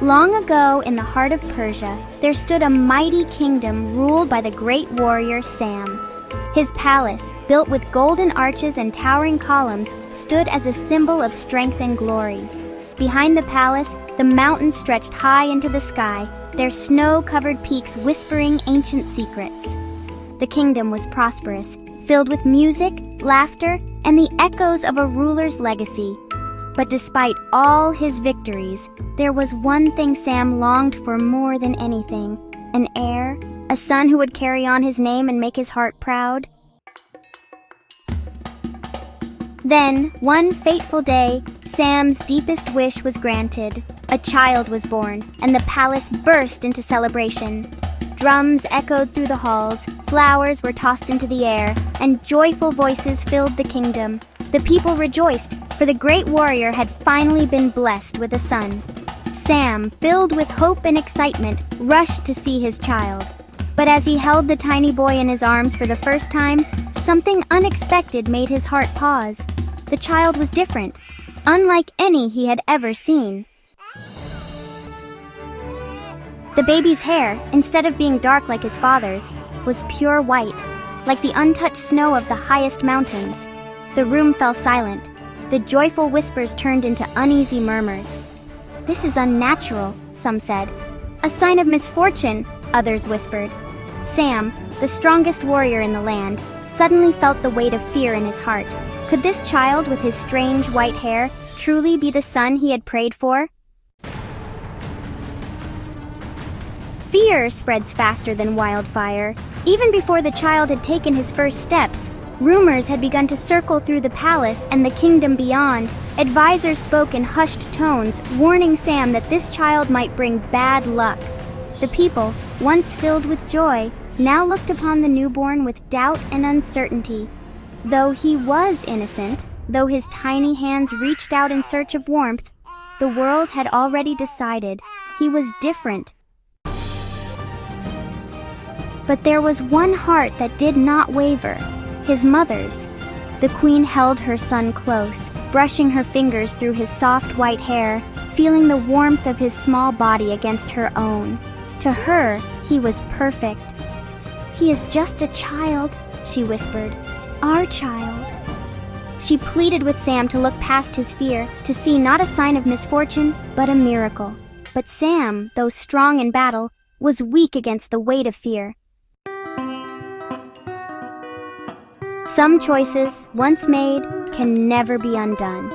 Long ago, in the heart of Persia, there stood a mighty kingdom ruled by the great warrior Sam. His palace, built with golden arches and towering columns, stood as a symbol of strength and glory. Behind the palace, the mountains stretched high into the sky, their snow-covered peaks whispering ancient secrets. The kingdom was prosperous, filled with music, laughter, and the echoes of a ruler's legacy. But despite all his victories, there was one thing Sam longed for more than anything: an heir, a son who would carry on his name and make his heart proud. Then, one fateful day, Sam's deepest wish was granted. A child was born, and the palace burst into celebration. Drums echoed through the halls, flowers were tossed into the air, and joyful voices filled the kingdom. The people rejoiced, for the great warrior had finally been blessed with a son. Sam, filled with hope and excitement, rushed to see his child. But as he held the tiny boy in his arms for the first time, something unexpected made his heart pause. The child was different, unlike any he had ever seen. The baby's hair, instead of being dark like his father's, was pure white, like the untouched snow of the highest mountains. The room fell silent. The joyful whispers turned into uneasy murmurs. "This is unnatural," some said. "A sign of misfortune," others whispered. Sam, the strongest warrior in the land, suddenly felt the weight of fear in his heart. Could this child with his strange white hair truly be the son he had prayed for? Fear spreads faster than wildfire. Even before the child had taken his first steps, rumors had begun to circle through the palace and the kingdom beyond. Advisors spoke in hushed tones, warning Sam that this child might bring bad luck. The people, once filled with joy, now looked upon the newborn with doubt and uncertainty. Though he was innocent, though his tiny hands reached out in search of warmth, the world had already decided he was different. But there was one heart that did not waver, his mother's. The queen held her son close, brushing her fingers through his soft white hair, feeling the warmth of his small body against her own. To her, he was perfect. "He is just a child," she whispered. "Our child." She pleaded with Sam to look past his fear, to see not a sign of misfortune, but a miracle. But Sam, though strong in battle, was weak against the weight of fear. Some choices, once made, can never be undone.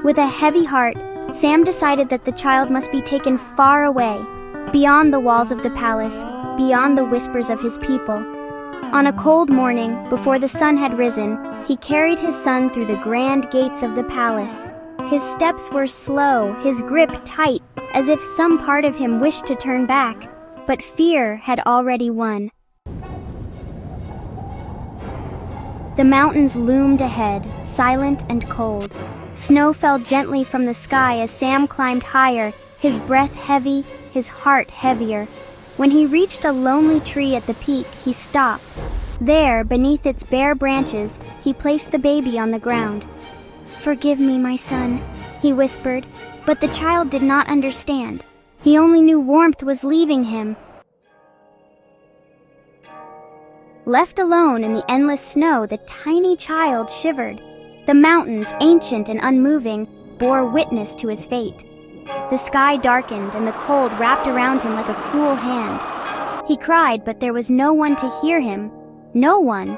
With a heavy heart, Sam decided that the child must be taken far away, beyond the walls of the palace, beyond the whispers of his people. On a cold morning, before the sun had risen, he carried his son through the grand gates of the palace. His steps were slow, his grip tight, as if some part of him wished to turn back, but fear had already won. The mountains loomed ahead, silent and cold. Snow fell gently from the sky as Sam climbed higher, his breath heavy, his heart heavier. When he reached a lonely tree at the peak, he stopped. There, beneath its bare branches, he placed the baby on the ground. "Forgive me, my son," he whispered, but the child did not understand. He only knew warmth was leaving him. Left alone in the endless snow, the tiny child shivered. The mountains, ancient and unmoving, bore witness to his fate. The sky darkened and the cold wrapped around him like a cruel hand. He cried, but there was no one to hear him. No one,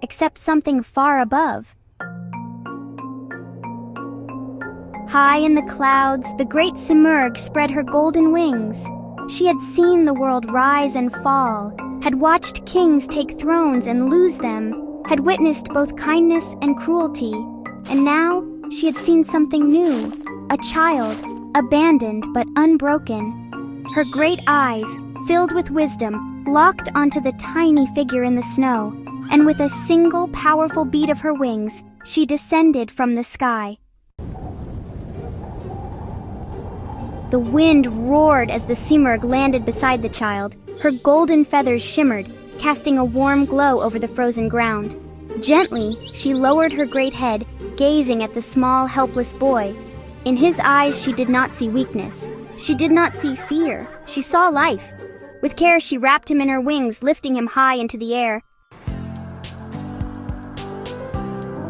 except something far above. High in the clouds, the great Simurgh spread her golden wings. She had seen the world rise and fall, had watched kings take thrones and lose them, had witnessed both kindness and cruelty, and now she had seen something new, a child, abandoned but unbroken. Her great eyes, filled with wisdom, locked onto the tiny figure in the snow, and with a single powerful beat of her wings, she descended from the sky. The wind roared as the Simurgh landed beside the child. Her golden feathers shimmered, casting a warm glow over the frozen ground. Gently, she lowered her great head, gazing at the small, helpless boy. In his eyes she did not see weakness. She did not see fear, she saw life. With care she wrapped him in her wings, lifting him high into the air.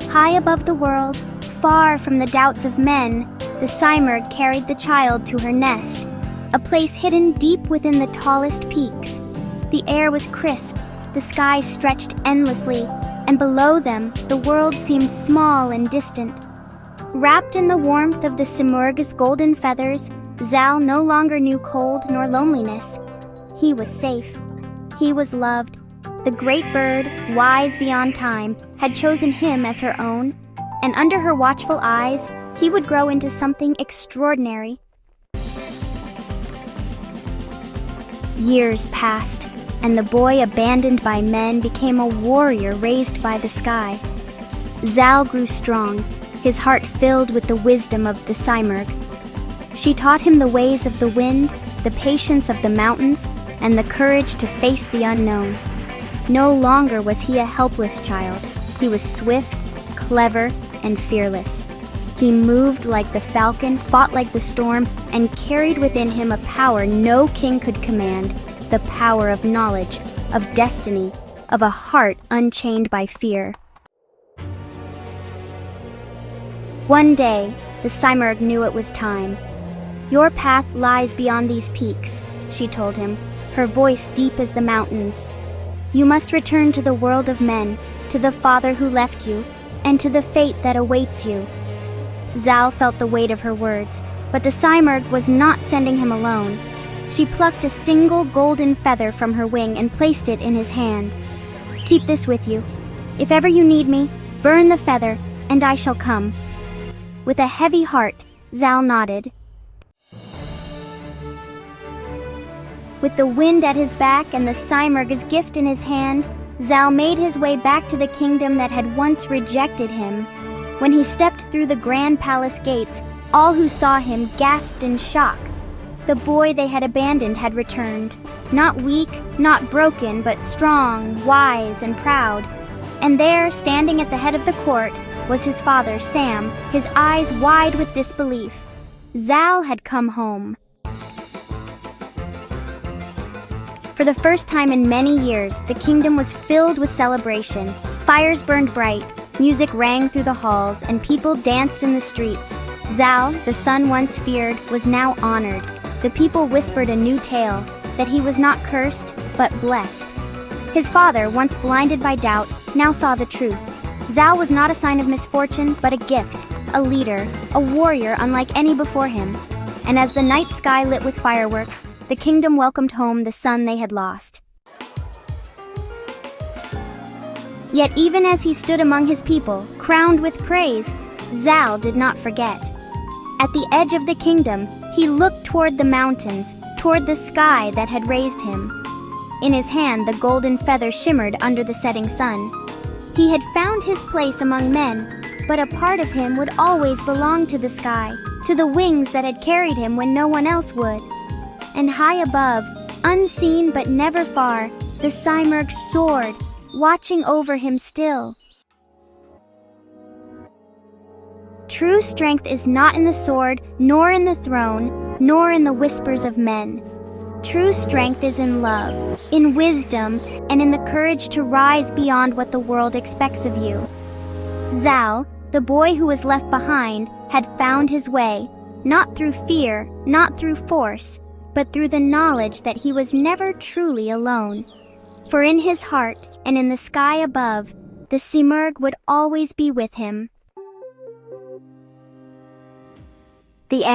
High above the world, far from the doubts of men, the Simurgh carried the child to her nest, a place hidden deep within the tallest peaks. The air was crisp, the sky stretched endlessly, and below them the world seemed small and distant. Wrapped in the warmth of the Simurgh's golden feathers, Zal no longer knew cold nor loneliness. He was safe. He was loved. The great bird, wise beyond time, had chosen him as her own, and under her watchful eyes, he would grow into something extraordinary. Years passed, and the boy abandoned by men became a warrior raised by the sky. Zal grew strong, his heart filled with the wisdom of the Simurgh. She taught him the ways of the wind, the patience of the mountains, and the courage to face the unknown. No longer was he a helpless child. He was swift, clever, and fearless. He moved like the falcon, fought like the storm, and carried within him a power no king could command, the power of knowledge, of destiny, of a heart unchained by fear. One day, the Simurgh knew it was time. "Your path lies beyond these peaks," she told him, her voice deep as the mountains. "You must return to the world of men, to the father who left you, and to the fate that awaits you." Zal felt the weight of her words, but the Simurgh was not sending him alone. She plucked a single golden feather from her wing and placed it in his hand. "Keep this with you. If ever you need me, burn the feather, and I shall come." With a heavy heart, Zal nodded. With the wind at his back and the Simurgh's gift in his hand, Zal made his way back to the kingdom that had once rejected him. When he stepped through the grand palace gates, all who saw him gasped in shock. The boy they had abandoned had returned, not weak, not broken, but strong, wise, and proud. And there, standing at the head of the court, was his father, Sam, his eyes wide with disbelief. Zal had come home. For the first time in many years, the kingdom was filled with celebration. Fires burned bright, music rang through the halls, and people danced in the streets. Zal, the son once feared, was now honored. The people whispered a new tale, that he was not cursed, but blessed. His father, once blinded by doubt, now saw the truth. Zal was not a sign of misfortune, but a gift, a leader, a warrior unlike any before him. And as the night sky lit with fireworks, the kingdom welcomed home the son they had lost. Yet even as he stood among his people, crowned with praise, Zal did not forget. At the edge of the kingdom, he looked toward the mountains, toward the sky that had raised him. In his hand, the golden feather shimmered under the setting sun. He had found his place among men, but a part of him would always belong to the sky, to the wings that had carried him when no one else would. And high above, unseen but never far, the Simurgh soared, watching over him still. True strength is not in the sword, nor in the throne, nor in the whispers of men. True strength is in love, in wisdom, and in the courage to rise beyond what the world expects of you. Zal, the boy who was left behind, had found his way, not through fear, not through force, but through the knowledge that he was never truly alone. For in his heart and in the sky above, the Simurgh would always be with him. The end.